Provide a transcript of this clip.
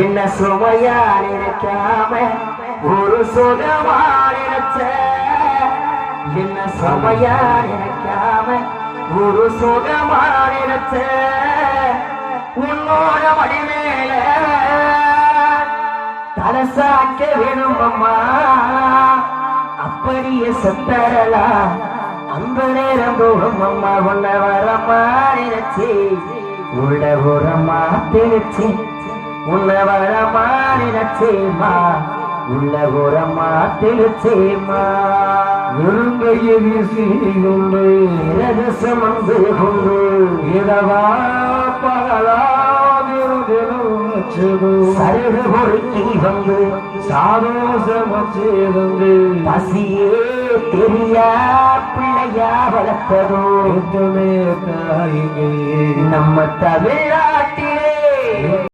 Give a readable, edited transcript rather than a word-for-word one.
என்ன சுமையா நினைக்காம ஒரு சுகமா நினைச்ச என்ன சுமையா நினைக்காம ஒரு சுகமா நினைச்ச உன்னோட மடிமேல தலசாக்க வேணும் அம்மா அப்படியே செத்தரலா அந்த நேரம் போகும் அம்மா உன்ன வரமா நினைச்சி உள்ள உரமா தெளிச்சு உள்ள வரமா நினைச்சேமா உள்ள உரமா தெளிச்சேமா நெருங்கையை வீசி கொண்டு ரகசம் வந்து கொண்டு இரவா பகலா சருகு பொறுக்கி வந்து சாதோசமச்சேதந்து பசியே தெரியா பிள்ளையா வளர்த்ததோ தாயிங்கே நம்ம தமிழ்நாட்டிலே